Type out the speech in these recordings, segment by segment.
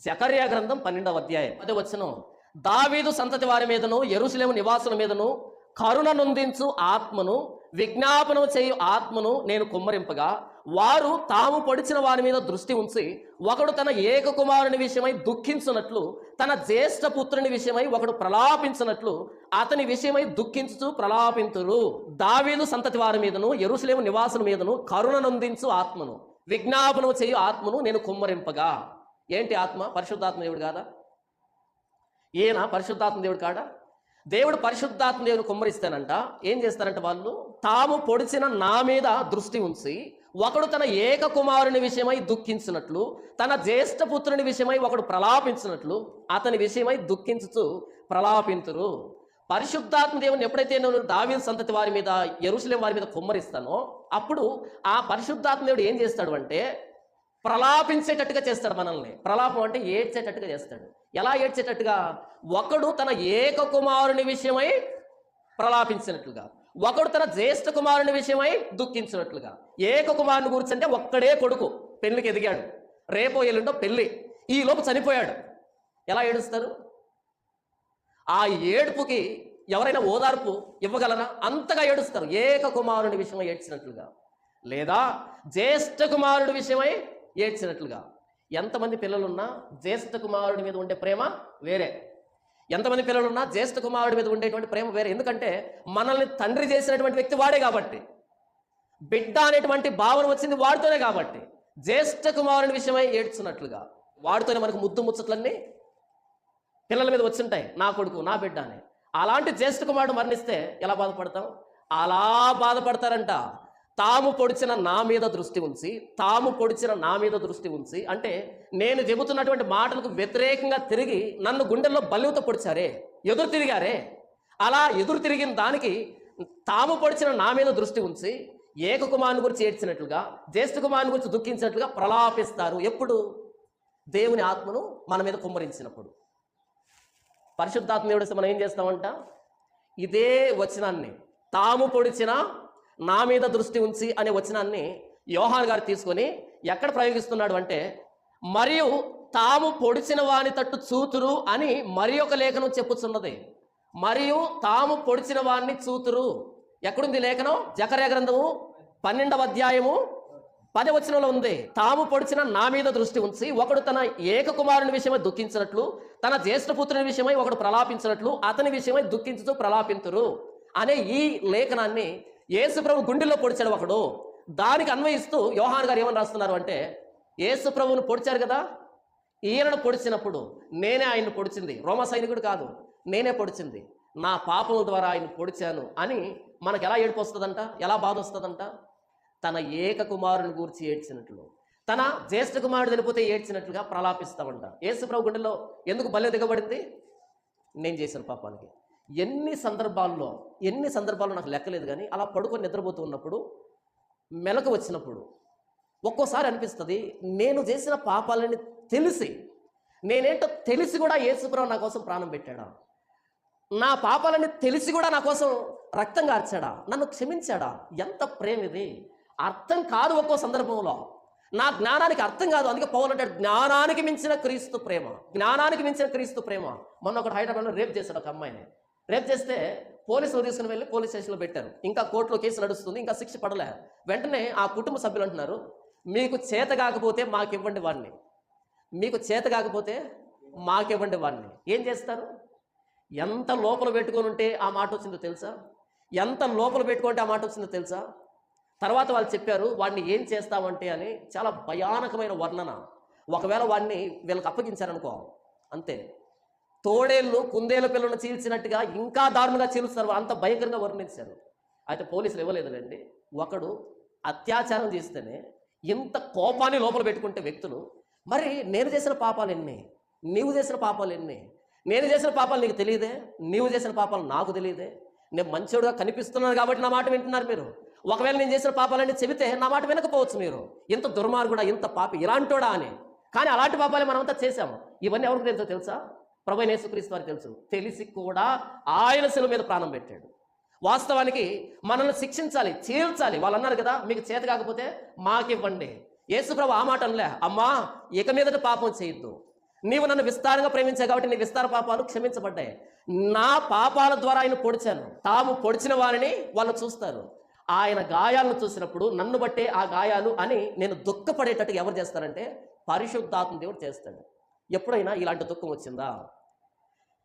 జకర్యా గ్రంథం 12వ అధ్యాయం 10వ వచనం. దావీదు సంతతి వారి మీదను యెరూషలేము నివాసుల మీదను కరుణ నొందించు ఆత్మను విజ్ఞాపనం చేయు ఆత్మను నేను కుమ్మరింపగా వారు తాము పొడిచిన వారి మీద దృష్టి ఉంచి ఒకడు తన ఏక కుమారుని విషయమై దుఃఖించున్నట్లు తన జ్యేష్ఠ పుత్రుని విషయమై ఒకడు ప్రలాపించినట్లు అతని విషయమై దుఃఖించుచు ప్రలాపింతురు. దావీదు సంతతి వారి మీదను యెరూషలేము నివాసుల మీదను కరుణ నొందించు ఆత్మను విజ్ఞాపనం చేయు ఆత్మను నేను కుమ్మరింపగా. ఏంటి ఆత్మ? పరిశుద్ధాత్మ దేవుడు కాదా? ఈయన పరిశుద్ధాత్మ దేవుడు కాడా? దేవుడు పరిశుద్ధాత్మ దేవుడు కుమ్మరిస్తానంట. ఏం చేస్తారంట? వాళ్ళు తాము పొడిచిన నా మీద దృష్టి ఉంచి ఒకడు తన ఏక కుమారుని విషయమై దుఃఖించినట్లు తన జ్యేష్ఠ పుత్రుని విషయమై ఒకడు ప్రలాపించినట్లు అతని విషయమై దుఃఖించుచు ప్రలాపింతురు. పరిశుద్ధాత్మ దేవుని ఎప్పుడైతే నేను దావీదు సంతతి వారి మీద యెరూషలేము వారి మీద కుమ్మరిస్తానో అప్పుడు ఆ పరిశుద్ధాత్మ దేవుడు ఏం చేస్తాడు అంటే ప్రలాపించేటట్టుగా చేస్తాడు మనల్ని. ప్రలాపం అంటే ఏడ్చేటట్టుగా చేస్తాడు. ఎలా ఏడ్చేటట్టుగా? ఒకడు తన ఏక కుమారుని విషయమై ప్రలాపించినట్లుగా, ఒకడు తన జ్యేష్ఠ కుమారుని విషయమై దుఃఖించినట్లుగా. ఏక కుమారుని గురించి అంటే ఒక్కడే కొడుకు, పెళ్లికి ఎదిగాడు, రేపో ఎల్లుండో పెళ్లి, ఈ లోపు చనిపోయాడు. ఎలా ఏడుస్తారు? ఆ ఏడుపుకి ఎవరైనా ఓదార్పు ఇవ్వగలరా? అంతగా ఏడుస్తారు ఏక కుమారుని విషయమై ఏడ్చినట్లుగా, లేదా జ్యేష్ఠ కుమారుడి విషయమై ఏడ్చినట్లుగా. ఎంతమంది పిల్లలున్నా జ్యేష్ఠ కుమారుడి మీద ఉండే ప్రేమ వేరే, ఎంతమంది పిల్లలున్నా జ్యేష్ఠ కుమారుడి మీద ఉండేటువంటి ప్రేమ వేరే. ఎందుకంటే మనల్ని తండ్రి చేసినటువంటి వ్యక్తి వాడే కాబట్టి, బిడ్డ అనేటువంటి భావన వచ్చింది వాడితోనే కాబట్టి జ్యేష్ఠ కుమారుని విషయమై ఏడ్చున్నట్లుగా. వాడితోనే మనకు ముద్దు ముచ్చట్లన్నీ పిల్లల మీద వచ్చుంటాయి, నా కొడుకు నా బిడ్డ అని. అలాంటి జ్యేష్ఠ కుమారుడు మరణిస్తే ఎలా బాధపడతాం? అలా బాధపడతారంట. తాము పొడిచిన నా మీద దృష్టి ఉంచి, తాము పొడిచిన నా మీద దృష్టి ఉంచి అంటే నేను చెబుతున్నటువంటి మాటలకు వ్యతిరేకంగా తిరిగి నన్ను గుండెల్లో బల్లితో పొడిచారే, ఎదురు తిరిగారే. అలా ఎదురు తిరిగిన దానికి తాము పొడిచిన నా మీద దృష్టి ఉంచి ఏక కుమారుని గురించి ఏడ్చినట్లుగా, జ్యేష్ఠ కుమారుని గురించి దుఃఖించినట్లుగా ప్రలాపిస్తారు. ఎప్పుడు? దేవుని ఆత్మను మన మీద కుమ్మరించినప్పుడు. పరిశుద్ధాత్మ దేవుడు మనం ఏం చేస్తామంట? ఇదే వచనాన్ని, తాము పొడిచిన నా మీద దృష్టి ఉంచి అనే వచనాన్ని యోహాన్ గారు తీసుకొని ఎక్కడ ప్రయోగిస్తున్నాడు అంటే, మరియు తాము పొడిచిన వాని తట్టు చూతురు అని మరి ఒక లేఖనం చెప్పుచున్నది. మరియు తాము పొడిచిన వాడిని చూతురు. ఎక్కడుంది లేఖనం? జకర్యా గ్రంథము 12వ అధ్యాయము 10వ వచనంలో ఉంది. తాము పొడిచిన నా మీద దృష్టి ఉంచి ఒకడు తన ఏక కుమారుని విషయమై దుఃఖించినట్లు తన జ్యేష్ఠ పుత్రుని విషయమై ఒకడు ప్రలాపించినట్లు అతని విషయమై దుఃఖించుతూ ప్రలాపింతురు అనే ఈ లేఖనాన్ని యేసుప్రభు గుండెల్లో పొడిచాడు ఒకడు. దానికి అన్వయిస్తూ యోహాన్ గారు ఏమని రాస్తున్నారు అంటే, యేసుప్రభువును పొడిచారు కదా, ఈయనను పొడిచినప్పుడు నేనే ఆయన్ని పొడిచింది, రోమా సైనికుడు కాదు, నేనే పొడిచింది, నా పాపముల ద్వారా ఆయన పొడిచాను అని మనకు ఎలా ఏడుపు వస్తుందంట, ఎలా బాధ వస్తుందంట? తన ఏక కుమారుని గూర్చి ఏడ్చినట్లు, తన జ్యేష్ఠ కుమారుడు వెళ్ళిపోతే ఏడ్చినట్లుగా ప్రలాపిస్తామంట. యేసుప్రభు గుండెల్లో ఎందుకు బల్లె దిగబడింది? నేను చేసిన పాపానికి. ఎన్ని సందర్భాల్లో నాకు లెక్కలేదు కానీ అలా పడుకొని నిద్రపోతూ ఉన్నప్పుడు మెలకు వచ్చినప్పుడు ఒక్కోసారి అనిపిస్తుంది, నేను చేసిన పాపాలని తెలిసి, నేనేంటో తెలిసి కూడా యేసుప్రభు నా కోసం ప్రాణం పెట్టాడా, నా పాపాలని తెలిసి కూడా నా కోసం రక్తం కార్చాడా, నన్ను క్షమించాడా? ఎంత ప్రేమ ఇది! అర్థం కాదు ఒక్కో సందర్భంలో, నా జ్ఞానానికి అర్థం కాదు. అందుకే పౌలు అంటాడు, జ్ఞానానికి మించిన క్రీస్తు ప్రేమ, జ్ఞానానికి మించిన క్రీస్తు ప్రేమ. మొన్న ఒకటి హైదరాబాద్లో రేప్ చేశాడు ఒక అమ్మాయిని. రేప్ చేస్తే పోలీసులు తీసుకుని వెళ్ళి పోలీస్ స్టేషన్లో పెట్టారు. ఇంకా కోర్టులో కేసు నడుస్తుంది, ఇంకా శిక్ష పడలే. వెంటనే ఆ కుటుంబ సభ్యులు అంటున్నారు, మీకు చేత కాకపోతే మాకివ్వండి వాడిని, మీకు చేత కాకపోతే మాకివ్వండి వాడిని. ఏం చేస్తారు? ఎంత లోపల పెట్టుకొని ఉంటే ఆ మాట వచ్చిందో తెలుసా? ఎంత లోపల పెట్టుకుంటే ఆ మాట వచ్చిందో తెలుసా? తర్వాత వాళ్ళు చెప్పారు, వాడిని ఏం చేస్తామంటే అని చాలా భయానకమైన వర్ణన. ఒకవేళ వాడిని వీళ్ళకి అప్పగించారనుకో అంతే, తోడేళ్ళు కుందేల పిల్లలను చీల్చినట్టుగా ఇంకా దారుణంగా చీలుస్తారు, అంత భయంకరంగా వర్ణించారు. అయితే పోలీసులు ఇవ్వలేదులేండి. ఒకడు అత్యాచారం చేస్తేనే ఇంత కోపాన్ని లోపల పెట్టుకుంటే వ్యక్తులు, మరి నేను చేసిన పాపాలు ఎన్ని, నీవు చేసిన పాపాలు ఎన్ని? నేను చేసిన పాపాలు నీకు తెలియదే, నీవు చేసిన పాపాలు నాకు తెలియదే. నేను మంచోడుగా కనిపిస్తున్నాను కాబట్టి నా మాట వింటున్నారు మీరు. ఒకవేళ నేను చేసిన పాపాలన్నీ చెబితే నా మాట వినకపోవచ్చు మీరు. ఇంత దుర్మార్గుడా, ఇంత పాపి, ఇలాంటోడా అని. కానీ అలాంటి పాపాలే మనమంతా చేశాము. ఇవన్నీ ఎవరికి తెలుసో తెలుసా? ప్రభువైన యేసుక్రీస్తు వారికి తెలుసు. తెలిసి కూడా ఆయన శిలువ మీద ప్రాణం పెట్టాడు. వాస్తవానికి మనల్ని శిక్షించాలి, చీల్చాలి. వాళ్ళు అన్నారు కదా, మీకు చేత కాకపోతే మాకివ్వండి. యేసుప్రభు ఆ మాట అనలే, అమ్మా ఇక మీదట పాపం చేయొద్దు, నీవు నన్ను విస్తారంగా ప్రేమించావు కాబట్టి నీ విస్తార పాపాలు క్షమించబడ్డాయి. నా పాపాల ద్వారా ఆయన పొడిచాను. తాము పొడిచిన వారిని వాళ్ళు చూస్తారు. ఆయన గాయాలను చూసినప్పుడు నన్ను బట్టే ఆ గాయాలు అని నేను దుఃఖపడేటట్టుగా ఎవరు చేస్తారంటే పరిశుద్ధాత్మ దేవుడు చేస్తాడు. ఎప్పుడైనా ఇలాంటి దుఃఖం వచ్చిందా?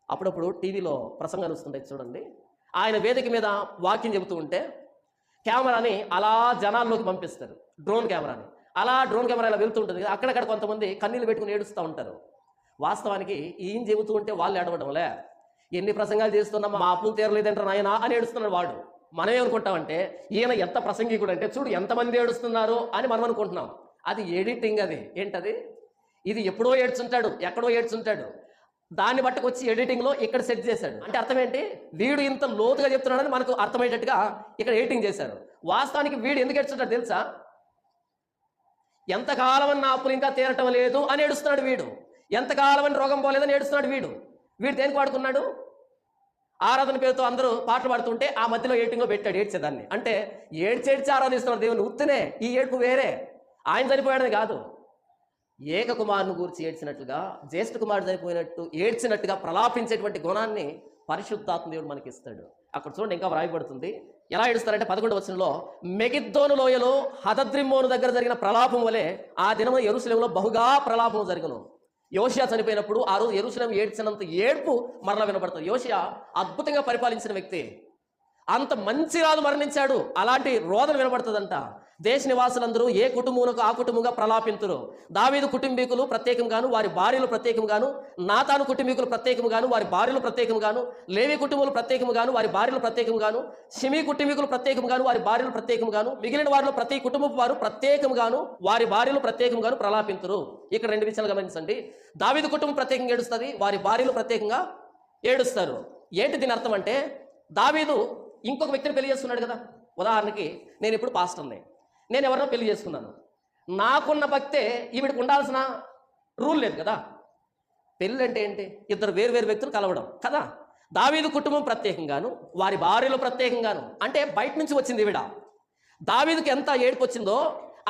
అప్పుడప్పుడు టీవీలో ప్రసంగాలు వస్తుంటాయి చూడండి. ఆయన వేదిక మీద వాక్యం చెబుతూ ఉంటే కెమెరాని అలా జనాల్లోకి పంపిస్తారు, డ్రోన్ కెమెరాని. అలా డ్రోన్ కెమెరా ఇలా వెళ్తూ ఉంటుంది. అక్కడక్కడ కొంతమంది కన్నీళ్ళు పెట్టుకుని ఏడుస్తూ ఉంటారు. వాస్తవానికి ఈయన చెబుతూ ఉంటే వాళ్ళు ఏడవడంలే. ఎన్ని ప్రసంగాలు చేస్తున్నా మా అప్పులు తీరలేదంటారు నాయన అని ఏడుస్తున్నాడు వాడు. మనం ఏమనుకుంటామంటే ఈయన ఎంత ప్రసంగికుడు అంటే చూడు ఎంతమంది ఏడుస్తున్నారు అని మనం అనుకుంటున్నాం. అది ఎడిటింగ్. అది ఏంటది? ఇది ఎప్పుడో ఏడ్చుంటాడు, ఎక్కడో ఏడ్చుంటాడు. దాన్ని బట్టుకొచ్చి ఎడిటింగ్లో ఇక్కడ సెట్ చేశాడు. అంటే అర్థం ఏంటి? వీడు ఇంత లోతుగా చెప్తున్నాడని మనకు అర్థమయ్యేటట్టుగా ఇక్కడ ఎడిటింగ్ చేశారు. వాస్తవానికి వీడు ఎందుకు ఏడ్చుంటాడు తెలుసా? ఎంతకాలం నా అప్పులు ఇంకా తీరటం లేదు అని ఏడుస్తున్నాడు వీడు. ఎంతకాలం అని రోగం పోలేదని ఏడుస్తున్నాడు వీడు. వీడు దేనికి వాడుకున్నాడు? ఆరాధన పేరుతో అందరూ పాటలు పాడుతుంటే ఆ మధ్యలో ఎడిటింగ్లో పెట్టాడు ఏడ్చేదాన్ని. అంటే ఏడ్చేడ్చి ఆరాధిస్తున్నాడు దేవుని. ఉత్తినే ఈ ఏడుపు వేరే. ఆయన చనిపోయాడని కాదు. ఏకకుమారుని గురించి ఏడ్చినట్లుగా, జ్యేష్ఠ కుమారుడు చనిపోయినట్టు ఏడ్చినట్టుగా ప్రలాపించేటువంటి గుణాన్ని పరిశుద్ధాత్మ దేవుడు మనకి ఇస్తాడు. అక్కడ చూడండి, ఇంకా వ్రాయబడుతుంది. ఎలా ఏడుస్తారంటే 11వ వచనంలో, మెగిద్దోను లోయలో హదద్రిమ్మోను దగ్గర జరిగిన ప్రలాపం వలె ఆ దినము యెరూషలేములో బహుగా ప్రలాపం జరుగును. యోషియా చనిపోయినప్పుడు ఆ రోజు యెరూషలేము ఏడ్చినంత ఏడ్పు మరలా వినబడుతుంది. యోషియా అద్భుతంగా పరిపాలించిన వ్యక్తి. అంత మంచి రాజు మరణించాడు, అలాంటి రోదన వినబడుతుందంట. దేశ నివాసులందరూ ఏ కుటుంబమునకు ఆ కుటుంబంగా ప్రలాపింతురు. దావీదు కుటుంబీకులు ప్రత్యేకంగాను వారి భార్యలు ప్రత్యేకంగాను, నాతాను కుటుంబీకులు ప్రత్యేకంగాను వారి భార్యలు ప్రత్యేకంగాను, లేవి కుటుంబములు ప్రత్యేకంగాను వారి భార్యలు ప్రత్యేకంగాను, షిమీ కుటుంబీకులు ప్రత్యేకంగాను వారి భార్యలు ప్రత్యేకంగాను, మిగిలిన వారిలో ప్రతి కుటుంబపు వారు ప్రత్యేకంగాను వారి భార్యలు ప్రత్యేకంగాను ప్రలాపింతురు. ఇక్కడ 2 విషయాలు గమనించండి. దావీదు కుటుంబం ప్రత్యేకంగా ఏడుస్తుంది, వారి భార్యలు ప్రత్యేకంగా ఏడుస్తారు. ఏంటి దీని అర్థం అంటే, దావీదు ఇంకొక వ్యక్తిని పెళ్లి చేస్తున్నాడు కదా. ఉదాహరణకి నేను ఇప్పుడు పాస్టర్ని, నేను ఎవరినో పెళ్లి చేసుకున్నాను. నాకున్న భక్తే ఈవిడికి ఉండాల్సిన రూల్ లేదు కదా. పెళ్ళి అంటే ఏంటి? ఇద్దరు వేరు వ్యక్తులు కలవడం కదా. దావీదు కుటుంబం ప్రత్యేకంగాను వారి భార్యలు ప్రత్యేకంగాను. అంటే బయట నుంచి వచ్చింది ఈవిడ. దావీదుకి ఎంత ఏడుపు వచ్చిందో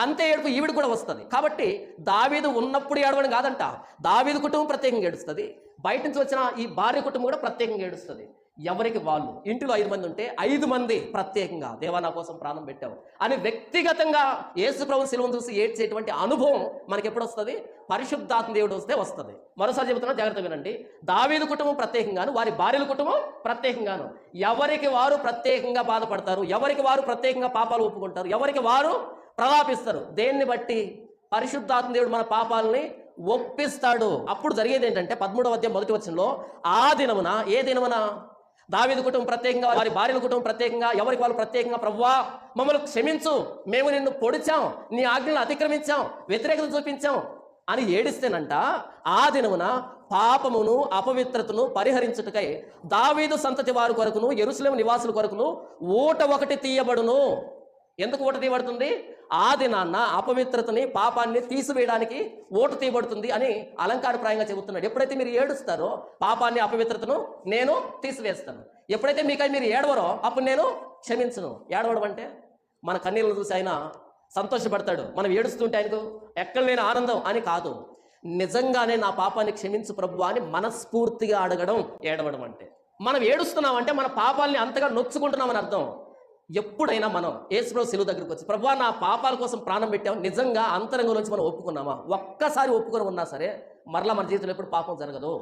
అంతే ఏడుపు ఈవిడ కూడా వస్తుంది. కాబట్టి దావీదు ఉన్నప్పుడు ఏడవడం కాదంట. దావీదు కుటుంబం ప్రత్యేకంగా ఏడుస్తుంది, బయట నుంచి వచ్చిన ఈ భార్య కుటుంబం కూడా ప్రత్యేకంగా ఏడుస్తుంది. ఎవరికి వాళ్ళు. ఇంటిలో 5 మంది ఉంటే 5 మంది ప్రత్యేకంగా దేవా నా కోసం ప్రాణం పెట్టావు అని వ్యక్తిగతంగా యేసు ప్రభువు సిలువను చూసి ఏడ్చేటువంటి అనుభవం మనకి ఎప్పుడు వస్తుంది? పరిశుద్ధాత్మ దేవుడు వస్తే వస్తుంది. మరోసారి చెబుతున్నా, జాగ్రత్త వినండి. దావీదు కుటుంబం ప్రత్యేకంగాను వారి భార్యల కుటుంబం ప్రత్యేకంగాను. ఎవరికి వారు ప్రత్యేకంగా బాధపడతారు, ఎవరికి వారు ప్రత్యేకంగా పాపాలు ఒప్పుకుంటారు, ఎవరికి వారు ప్రలాపిస్తారు. దేన్ని బట్టి? పరిశుద్ధాత్మ దేవుడు మన పాపాలని ఒప్పిస్తాడు. అప్పుడు జరిగేది ఏంటంటే 13వ అధ్యాయం 1వ వచనంలో, ఆ దినమున, ఏ దినమున? దావీదు కుటుంబం ప్రత్యేకంగా వారి భార్యల కుటుంబం ప్రత్యేకంగా ఎవరికి వాళ్ళు ప్రత్యేకంగా, ప్రభువా మమ్మల్ని క్షమించు, మేము నిన్ను పొడిచాం, నీ ఆజ్ఞలను అతిక్రమించాం, వ్యతిరేకత చూపించాం అని ఏడిస్తేనంట, ఆ దినమున పాపమును అపవిత్రతను పరిహరించుటకై దావీదు సంతతి వారి కొరకును యెరూషలేము నివాసుల కొరకును ఊట ఒకటి తీయబడును. ఎందుకు ఊట తీయబడుతుంది? ఆ దినాన్న అపవిత్రతని పాపాన్ని తీసివేయడానికి ఊట తీయబడుతుంది అని అలంకారప్రాయంగా చెబుతున్నాడు. ఎప్పుడైతే మీరు ఏడుస్తారో పాపాన్ని అపవిత్రతను నేను తీసివేస్తాను. ఎప్పుడైతే మీకై మీరు ఏడవరో అప్పుడు నేను క్షమించను. ఏడవడం అంటే మన కన్నీళ్ళను చూసి ఆయన సంతోషపడతాడు. మనం ఏడుస్తుంటే ఆయనకు ఎక్కడ లేని ఆనందం అని కాదు. నిజంగానే నా పాపాన్ని క్షమించు ప్రభు అని మనస్ఫూర్తిగా అడగడం ఏడవడం అంటే. మనం ఏడుస్తున్నామంటే మన పాపాలని అంతగా నొచ్చుకుంటున్నామని అర్థం. ఎప్పుడైనా మనం యేసుప్రభు సిలువ దగ్గరికి వచ్చి ప్రభువా నా పాపాల కోసం ప్రాణం పెట్టాము నిజంగా అంతరంగం నుంచి మనం ఒప్పుకున్నామా? ఒక్కసారి ఒప్పుకొని ఉన్నా సరే మరలా మన జీవితంలో ఎప్పుడు పాపం జరగదు.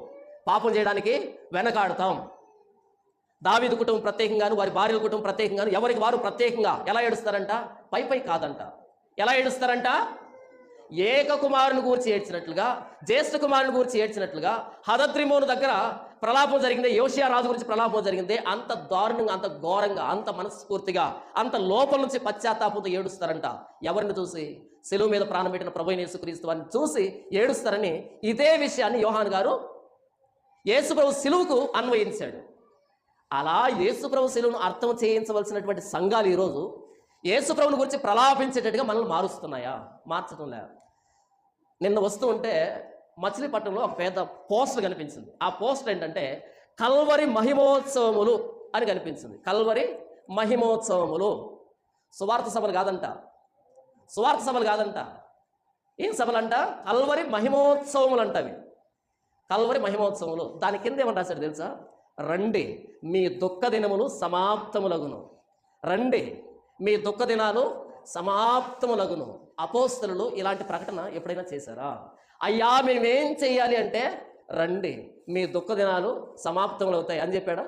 పాపం చేయడానికి వెనకాడతాం. దావీదు కుటుంబం ప్రత్యేకంగాను వారి భార్యల కుటుంబం ప్రత్యేకంగాను ఎవరికి వారు ప్రత్యేకంగా ఎలా ఏడుస్తారంట? పై కాదంట. ఎలా ఏడుస్తారంట? ఏకకుమారుని గూర్చి ఏడ్చినట్లుగా, జ్యేష్ఠ కుమారుని గూర్చి ఏడ్చినట్లుగా. హదద్రిమ్మోను దగ్గర ప్రలాపం జరిగింది, యోషియా రాజు గురించి ప్రలాపం జరిగింది. అంత దారుణంగా, అంత ఘోరంగా, అంత మనస్ఫూర్తిగా, అంత లోపల నుంచి పశ్చాత్తాపంతో ఏడుస్తారంట. ఎవరిని చూసి? సిలువ మీద ప్రాణం పెట్టిన ప్రభువైన యేసుక్రీస్తు వారిని చూసి ఏడుస్తారని ఇదే విషయాన్ని యోహాను గారు యేసుప్రభు సిలువకు అన్వయించాడు. అలా యేసుప్రభు సిలువను అర్థం చేయించవలసినటువంటి సంఘాలు ఈరోజు యేసుప్రభుని గురించి ప్రలాపించేటట్టుగా మనల్ని మారుస్తున్నాయా? మార్చడం లేదు. నిన్న వస్తూ ఉంటే మచిలీపట్నంలో ఒక పెద్ద పోస్టర్ కనిపించింది. ఆ పోస్టర్ ఏంటంటే కల్వరి మహిమోత్సవములు అని కనిపించింది. కల్వరి మహిమోత్సవములు. సువార్త సభలు కాదంట. సువార్త సభలు కాదంట. ఏం సభలు అంట? కల్వరి మహిమోత్సవములు అంటవి. కల్వరి మహిమోత్సవములు. దాని కింద ఏమని రాశాడు తెలుసా? రండి మీ దుఃఖ దినములు సమాప్తములగును. రండి మీ దుఃఖ దినాలు సమాప్తములగును. అపోస్తలులు ఇలాంటి ప్రకటన ఎప్పుడైనా చేశారా? అయ్యా మేమేం చెయ్యాలి అంటే, రండి మీ దుఃఖ దినాలు సమాప్తములవుతాయి అని చెప్పాడా?